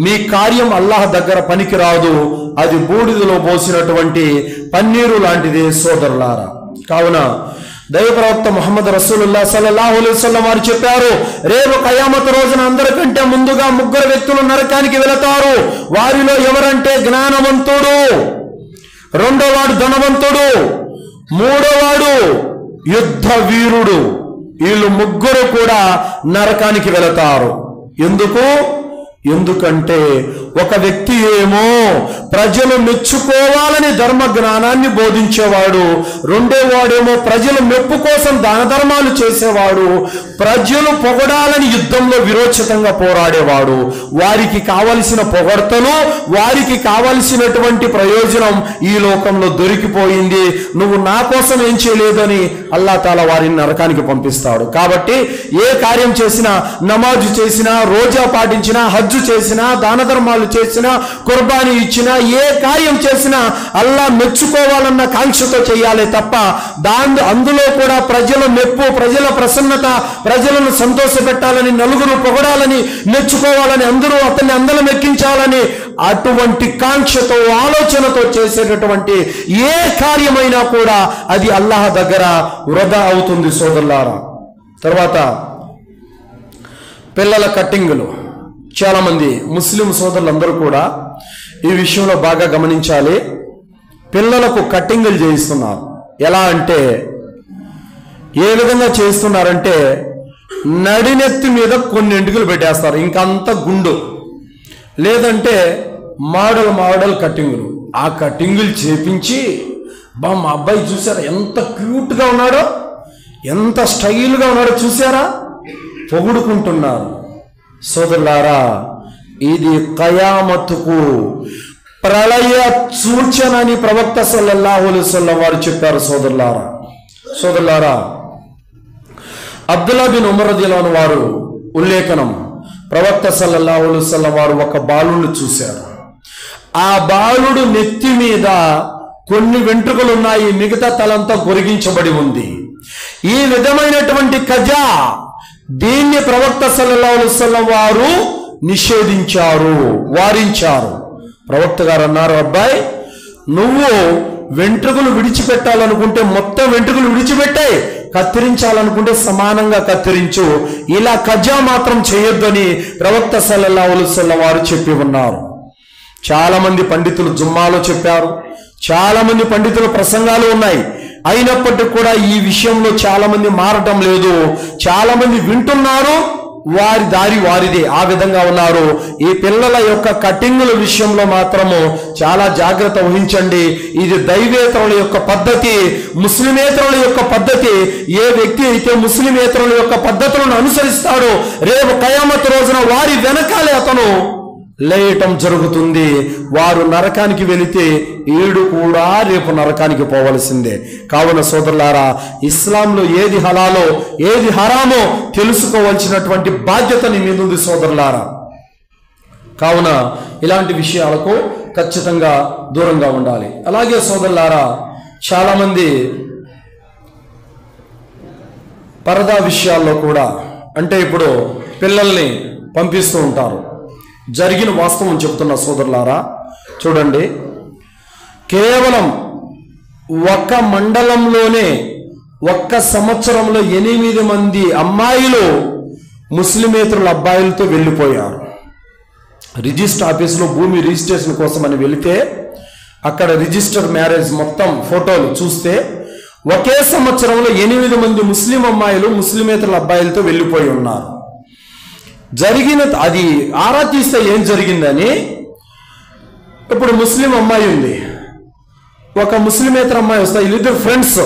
మీ కార్యం అల్లాహ్ దగ్గర పనికి రాదు. అది బూడిదలో పోసినటువంటి పన్నీరు లాంటిదే సోదరులారా. కావున దైవ ప్రవక్త ముహమ్మద్ రసూలుల్లాహ్ సల్లల్లాహు అలైహి వసల్లం వారు చెప్పారు, రేపు ఖయామత్ రోజున అందరికంటే ముందుగా 3 వ్యక్తులు నరకానికి వెళతారు. వారిలో ఎవరంటే జ్ఞానవంతుడు, రెండోవాడు ధనవంతుడు, మూడోవాడు యుద్ధ వీరుడు. వీళ్ళు 3 కూడా నరకానికి వెళతారు. ఎందుకంటే ఒక వ్యక్తి ఏమో ప్రజలు మెచ్చుకోవాలని ధర్మ జ్ఞానాన్ని బోధించేవాడు, రెండోవాడేమో ప్రజల మెప్పు కోసం దాన ధర్మాలు చేసేవాడు, ప్రజలు పొగడాలని యుద్ధంలో విరోచితంగా పోరాడేవాడు. వారికి కావలసిన పొగడ్తలు, వారికి కావలసినటువంటి ప్రయోజనం ఈ లోకంలో దొరికిపోయింది. నువ్వు నా కోసం ఏం చేయలేదని అల్లాహ్ తాలా వారిని నరకానికి పంపిస్తాడు. కాబట్టి ఏ కార్యం చేసినా, నమాజు చేసినా, రోజా పాటించినా, హజ్జు చేసినా, దాన ధర్మాలు చేసినా, కుర్బానీ ఇచ్చినా, ఏ కార్యం చేసినా అల్లాహ్ మెచ్చుకోవాలన్న కాంక్షతో చేయాలి తప్ప అందులో కూడా ప్రజల మెప్పు, ప్రజల ప్రసన్నత, ప్రజలను సంతోష పెట్టాలని, నలుగురు పొగడాలని, మెచ్చుకోవాలని, అందరూ అతన్ని అందలం ఎక్కించాలని అటువంటి కాంక్షతో, ఆలోచనతో చేసేటటువంటి ఏ కార్యమైనా కూడా అది అల్లాహ్ దగ్గర వృధా అవుతుంది సోదరులారా. తర్వాత పిల్లల కట్టింగులు. చాలామంది ముస్లిం సోదరులందరూ కూడా ఈ విషయంలో బాగా గమనించాలి. పిల్లలకు కట్టింగులు చేయిస్తున్నారు. ఎలా అంటే, ఏ విధంగా చేస్తున్నారంటే నడినెత్తి మీద కొన్ని ఎంటుకలు పెట్టేస్తారు, ఇంకంత గుండు, లేదంటే మోడల్ కట్టింగులు. ఆ కట్టింగులు చేపించి మా అబ్బాయి చూసారా ఎంత క్యూట్గా ఉన్నాడో, ఎంత స్టైల్గా ఉన్నాడో చూసారా, పొగుడుకుంటున్నారు. సోదరులారా, ఇది ఖయామతుకు ప్రళయ సూచన అని ప్రవక్త సల్లల్లాహు అలైహి వసల్లం వారు చెప్పారు. సోదరులారా, అబ్దుల్లా బిన్ ఉమర్ రదియల్లాహు అన్హు వారు ఉల్లేఖనం, ప్రవక్త సల్లల్లాహు అలైహి వసల్లం వారు ఒక బాలుని చూశారు. ఆ బాలుడు నెత్తి మీద కొన్ని వెంట్రుకలు ఉన్నాయి, మిగతా తలంతా గొరిగించబడి ఉంది. ఈ విధమైనటువంటి కజా, దీన్ని ప్రవక్త సల్లల్లాహు అలైహి వసల్లం వారు నిషేధించారు, వారించారు. ప్రవక్త గారు అన్నారు, అబ్బాయి నువ్వు వెంట్రుకలు విడిచిపెట్టాలనుకుంటే మొత్తం వెంట్రుకలు విడిచిపెట్టాయి, కత్తిరించాలనుకుంటే సమానంగా కత్తిరించు, ఇలా కజా మాత్రం చేయొద్దని ప్రవక్త సల్లల్లాహు అలైహి వసల్లం వారు చెప్పి ఉన్నారు. చాలా మంది పండితులు జుమ్మాలో చెప్పారు, చాలా మంది పండితుల ప్రసంగాలు ఉన్నాయి. అయినప్పటికీ కూడా ఈ విషయంలో చాలా మంది మారటం లేదు. చాలా మంది వింటున్నారు, వారి దారి వారిదే, ఆ విధంగా ఉన్నారు. ఈ పిల్లల యొక్క కటింగుల విషయంలో మాత్రము చాలా జాగ్రత్త వహించండి. ఇది దైవేతరుల యొక్క పద్ధతి, ముస్లిమేతరుల యొక్క పద్ధతి. ఏ వ్యక్తి అయితే ముస్లిమేతరుల యొక్క పద్ధతులను అనుసరిస్తాడో రేపు ఖయామత్ రోజున వారి వెనకాలే అతను లేయటం జరుగుతుంది. వారు నరకానికి వెళితే ఈడు కూడా రేపు నరకానికి పోవలసిందే. కావున సోదరులారా, ఇస్లాంలో ఏది హలాలో ఏది హరామో తెలుసుకోవాల్సినటువంటి బాధ్యత నీ మీద ఉంది సోదరులారా. కావున ఇలాంటి విషయాలకు ఖచ్చితంగా దూరంగా ఉండాలి. అలాగే సోదరులారా, చాలామంది పరదా విషయాల్లో కూడా, అంటే ఇప్పుడు పిల్లల్ని పంపిస్తూ ఉంటారు. జరిగిన వాస్తవం చెప్తున్న సోదరులారా, చూడండి, కేవలం ఒక మండలంలోనే ఒక్క సంవత్సరంలో 8 మంది అమ్మాయిలు ముస్లిమేతరుల అబ్బాయిలతో వెళ్ళిపోయారు. రిజిస్టర్ ఆఫీసులో భూమి రిజిస్ట్రేషన్ కోసం అని వెళితే అక్కడ రిజిస్టర్ మ్యారేజ్ మొత్తం ఫోటోలు చూస్తే ఒకే సంవత్సరంలో 8 మంది ముస్లిం అమ్మాయిలు ముస్లిమేతరుల అబ్బాయిలతో వెళ్ళిపోయి ఉన్నారు. అది ఆరా తీస్తే ఏం జరిగిందని, ఇప్పుడు ముస్లిం అమ్మాయి ఉంది, ఒక ముస్లిమేతర అమ్మాయి వస్తాయి, వీళ్ళిద్దరు ఫ్రెండ్స్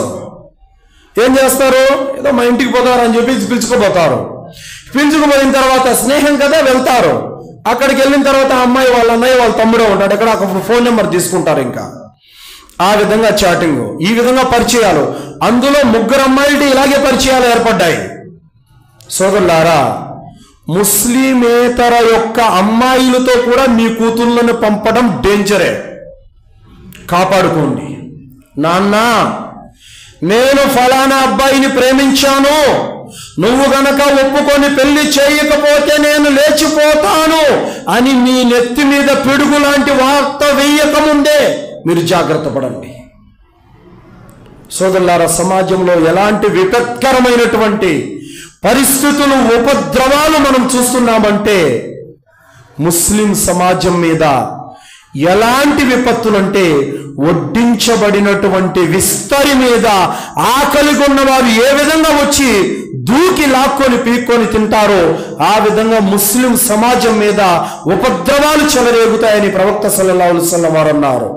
ఏం చేస్తారు, ఏదో మా ఇంటికి పోతారు అని చెప్పి పిలుచుకుపోతారు. పిలుచుకుపోయిన తర్వాత స్నేహం కదా వెళ్తారు. అక్కడికి వెళ్ళిన తర్వాత అమ్మాయి వాళ్ళ అన్నయ్య వాళ్ళ తమ్ముడే ఉంటాడు, ఇక్కడ ఒక ఫోన్ నెంబర్ తీసుకుంటారు. ఇంకా ఆ విధంగా చాటింగ్, ఈ విధంగా పరిచయాలు, అందులో 3 అమ్మాయిలకి ఇలాగే పరిచయాలు ఏర్పడ్డాయి. సోదరులారా, ముస్లిమేతర యొక్క అమ్మాయిలతో కూడా మీ కూతుళ్ళను పంపడం డేంజరే. కాపాడుకోండి. నాన్న, నేను ఫలానా అబ్బాయిని ప్రేమించాను, నువ్వు గనక ఒప్పుకొని పెళ్లి చేయకపోతే నేను లేచిపోతాను అని మీ నెత్తి మీద పిడుగు లాంటి వార్త వేయకముందే మీరు జాగ్రత్త పడండి. సోదరులారా, సమాజంలో ఎలాంటి విపత్కరమైనటువంటి పరిస్థితులు, ఉపద్రవాలు మనం చూస్తున్నామంటే, ముస్లిం సమాజం మీద ఎలాంటి విపత్తులంటే, వడ్డించబడినటువంటి విస్తరి మీద ఆకలిగా ఉన్నవారు ఏ విధంగా వచ్చి దూకి లాక్కొని పీక్కొని తింటారో ఆ విధంగా ముస్లిం సమాజం మీద ఉపద్రవాలు చెలరేగుతాయని ప్రవక్త సల్లల్లాహు అలైహి వసల్లం వారు అన్నారు.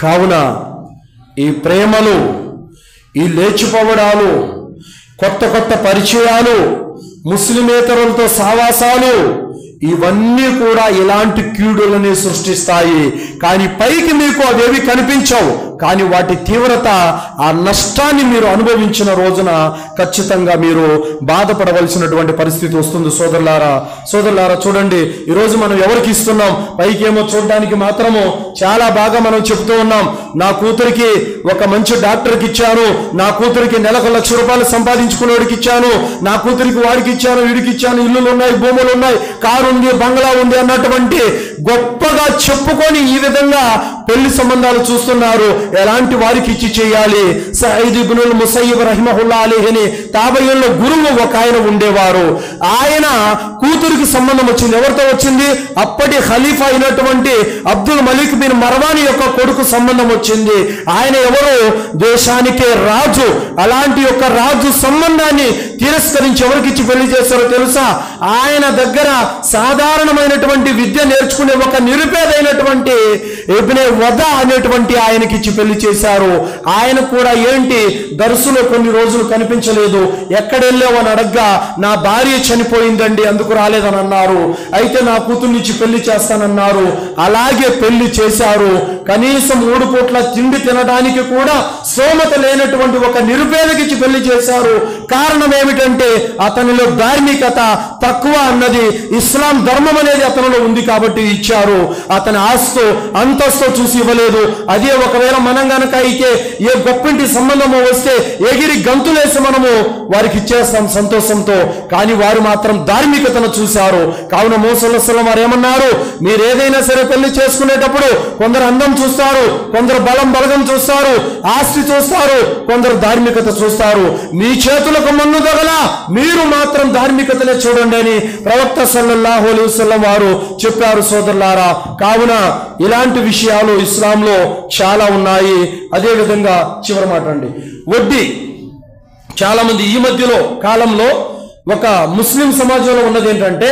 కావున ఈ ప్రేమలు, ఈ లేచిపోవడాలు, కొత్త కొత్త పరిచయాలు, ముస్లిమేతరులతో సావాసాలు, ఇవన్నీ కూడా ఇలాంటి కీడులని సృష్టిస్తాయి. కానీ పైకి మీకు అవేవి కనిపించవు, కానీ వాటి తీవ్రత, ఆ నష్టాన్ని మీరు అనుభవించిన రోజున ఖచ్చితంగా మీరు బాధపడవలసినటువంటి పరిస్థితి వస్తుంది. సోదరులారా చూడండి, ఈరోజు మనం ఎవరికి ఇస్తున్నాం? పైకి ఏమో చూడడానికి మాత్రము చాలా బాగా మనం చెబుతూ ఉన్నాం. నా కూతురికి ఒక మంచి డాక్టర్కి ఇచ్చాను, నా కూతురికి నెలకు 1,00,000 రూపాయలు సంపాదించుకునేవాడికి ఇచ్చాను, నా కూతురికి వాడికి ఇచ్చాను, వీడికి ఇచ్చాను, ఇల్లులు ఉన్నాయి, భూములు ఉన్నాయి, కారు ఉంది, బంగ్లా ఉంది అన్నటువంటి గొప్పగా చెప్పుకొని ఈ విధంగా పెళ్లి సంబంధాలు చూస్తున్నారు. ఎలాంటి వారికి ఇచ్చి చేయాలి? సయీద్ ఇబ్నుల్ ముసయ్యిబ్ రహిమహుల్లా అలైహిని తాబేయుల్లో గురువు ఒక ఆయన ఉండేవారు. ఆయన కూతురికి సంబంధం వచ్చింది. ఎవరితో వచ్చింది? అప్పటి ఖలీఫా అయినటువంటి అబ్దుల్ మలిక్ బిన్ మర్వాన్ యొక్క కొడుకు సంబంధం వచ్చింది. ఆయన ఎవరు? దేశానికే రాజు. అలాంటి యొక్క రాజు సంబంధాన్ని తిరస్కరించి ఎవరికి ఇచ్చి పెళ్లి చేస్తారో తెలుసా? ఆయన దగ్గర సాధారణమైనటువంటి విద్య నేర్చుకునే ఒక నిరుపేదైనటువంటి ఇబ్నే వదా అనేటువంటి ఆయనకి ఇచ్చి పెళ్లి చేశారు. ఆయన కూడా ఏంటి, దర్సులో కొన్ని రోజులు కనిపించలేదు. ఎక్కడెళ్ళావు అని అడగ్గా, నా భార్య చనిపోయిందండి, అందుకు రాలేదని అన్నారు. అయితే నా కూతుర్ని ఇచ్చి పెళ్లి చేస్తానన్నారు. అలాగే పెళ్లి చేశారు. కనీసం 3 పూట్ల తిండి తినడానికి కూడా స్తోమత లేనటువంటి ఒక నిరుపేదకిచ్చి పెళ్లి చేశారు. కారణం ఏమిటంటే అతనిలో ధార్మికత తక్కువ అన్నది, ఇస్లాం ధర్మం అనేది అతనిలో ఉంది కాబట్టి ఇచ్చారు. అతని ఆస్తో అంతస్తు చూసి ఇవ్వలేదు. అదే ఒకవేళ మనం గనక అయితే ఏ గొప్పింటి సంబంధము వస్తే ఎగిరి గంతులేసి మనము వారికి ఇచ్చేస్తాం సంతోషంతో. కానీ వారు మాత్రం ధార్మికతను చూశారు. కావున మోసల్లాహు వారు ఏమన్నారు? మీరు ఏదైనా సరే పెళ్లి చేసుకునేటప్పుడు కొందరు అందం చూస్తారు, కొందరు బలగం చూస్తారు, ఆస్తి చూస్తారు, కొందరు ధార్మికత చూస్తారు. మీ చేతులకు మన్ను తగల మీరు మాత్రం ధార్మికతనే చూడండి అని ప్రవక్త సల్లల్లాహు అలైహి వసల్లం వారు చెప్పారు. సోదరులారా, కావున ఇలాంటి విషయాలు ఇస్లాంలో చాలా ఉన్నాయి. అదేవిధంగా చివరి మాట అండి, వడ్డీ. చాలా మంది ఈ మధ్యలో కాలంలో ఒక ముస్లిం సమాజంలో ఉన్నది ఏంటంటే,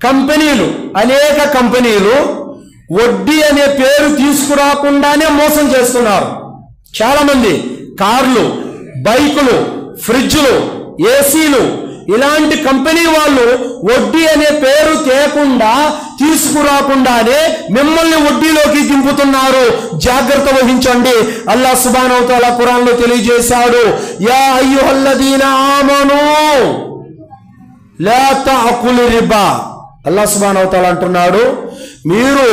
కంపెనీలు, అనేక కంపెనీలు వడ్డీ అనే పేరు తీసుకురాకుండానే మోసం చేస్తున్నారు. చాలా మంది కార్లు, బైకులు, ఫ్రిడ్జ్లు, ఏసీలు, ఇలాంటి కంపెనీ వాళ్ళు వడ్డీ అనే పేరు తేకుండా తీసుకురాకుండానే మిమ్మల్ని వడ్డీలోకి దింపుతున్నారు. జాగ్రత్త వహించండి. అల్లాహ్ సుబ్హానహు వ తఆలా ఖురాన్లో తెలియజేశాడు, యా అయ్యుహల్లదీన ఆమనూ లా తఅకులు రిబా. అల్లాహ్ సుబ్హానహు వ తఆలా అంటున్నాడు, మీరు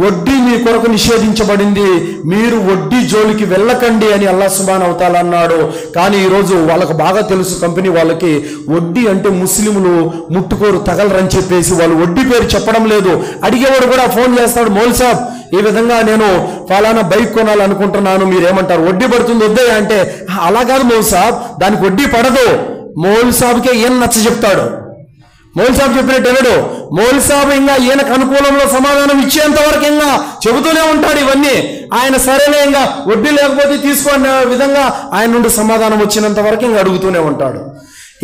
వడ్డీ మీ కొరకు నిషేధించబడింది, మీరు వడ్డీ జోలికి వెళ్ళకండి అని అల్లాహ్ సుబ్హానహు వ తఆలా అన్నాడు. కానీ ఈరోజు వాళ్ళకు బాగా తెలుసు, కంపెనీ వాళ్ళకి, వడ్డీ అంటే ముస్లింలు ముట్టుకోరు, తగలరని చెప్పేసి వాళ్ళు వడ్డీ పేరు చెప్పడం లేదు. అడిగేవాడు కూడా ఫోన్ చేస్తాడు, మౌల్ సాబ్ ఈ విధంగా నేను ఫలానా బైక్ కొనాలనుకుంటున్నాను, మీరేమంటారు, వడ్డీ పడుతుంది వద్దే అంటే, అలా కాదు మౌల్ సాబ్, దానికి వడ్డీ పడదు. మౌల్ సాబ్కే ఏం నచ్చ చెప్తాడు. మౌల్ సాబ్ చెప్పినట్టు వినడు. మౌల్ సాబ్ ఇంకా ఈయనకు అనుకూలంలో సమాధానం ఇచ్చేంత వరకు ఇంకా చెబుతూనే ఉంటాడు ఇవన్నీ. ఆయన సరేలే ఇంకా వడ్డీ లేకపోతే తీసుకునే విధంగా ఆయన నుండి సమాధానం వచ్చినంత వరకు ఇంకా అడుగుతూనే ఉంటాడు.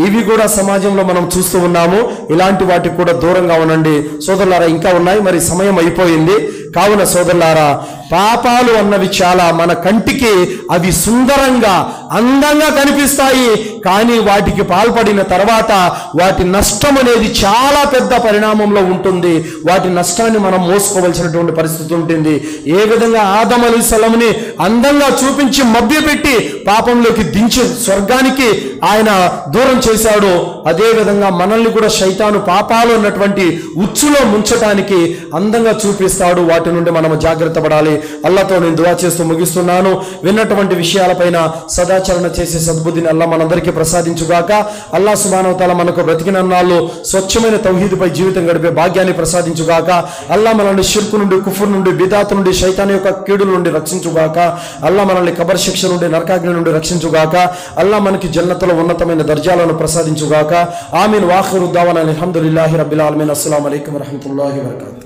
ఇవి కూడా సమాజంలో మనం చూస్తూ ఉన్నాము. ఇలాంటి వాటికి కూడా దూరంగా ఉండండి సోదరులారా. ఇంకా ఉన్నాయి, మరి సమయం అయిపోయింది. కావున సోదరులారా, పాపాలు అన్నవి చాలా మన కంటికి అవి సుందరంగా అందంగా కనిపిస్తాయి, కానీ వాటికి పాల్పడిన తర్వాత వాటి నష్టం అనేది చాలా పెద్ద పరిణామంలో ఉంటుంది. వాటి నష్టాన్ని మనం మోసుకోవలసినటువంటి పరిస్థితి ఉంటుంది. ఏ విధంగా ఆదం అలైహిస్సలాంని అందంగా చూపించి మభ్యపెట్టి పాపంలోకి దించి స్వర్గానికి ఆయన దూరం చేశాడో, అదే విధంగా మనల్ని కూడా శైతాను పాపాలు ఉన్నటువంటి ఉచ్చులో ముంచటానికి అందంగా చూపిస్తాడు. వాటి నుండి మనం జాగ్రత్త పడాలి. అల్లాతో నేను దుఆ చేస్తూ ముగిస్తున్నాను. విన్నటువంటి విషయాలపైన సదాచరణ చేసే సద్బుద్ధిని అల్లా మనందరికీ ప్రసాదించుగాక. అల్లా సుబ్హానహు వ తఆలా మనకు బ్రతికినన్నాళ్ళు స్వచ్ఛమైన తౌహీదుపై జీవితం గడిపే భాగ్యాన్ని ప్రసాదించుగాక. అల్లా మనల్ని షిర్కు నుండి, కుఫర్ నుండి, బిదాత్ నుండి, శైతాన్ యొక్క కీడుల నుండి రక్షించుగాక. అల్లా మనల్ని కబర్ శిక్ష నుండి, నరకాగ్ని నుండి రక్షించుగాక. అల్లా మనకి జన్నతులో ఉన్నతమైన దర్జాలను ప్రసాదించుగాక. ఆమీన్. వాఖిరు దావానా అల్హమ్దులిల్లాహి రబ్బిల్ ఆలమీన్. అస్సలాము అలైకుం వరహ్మతుల్లాహి వబరకాతుహు.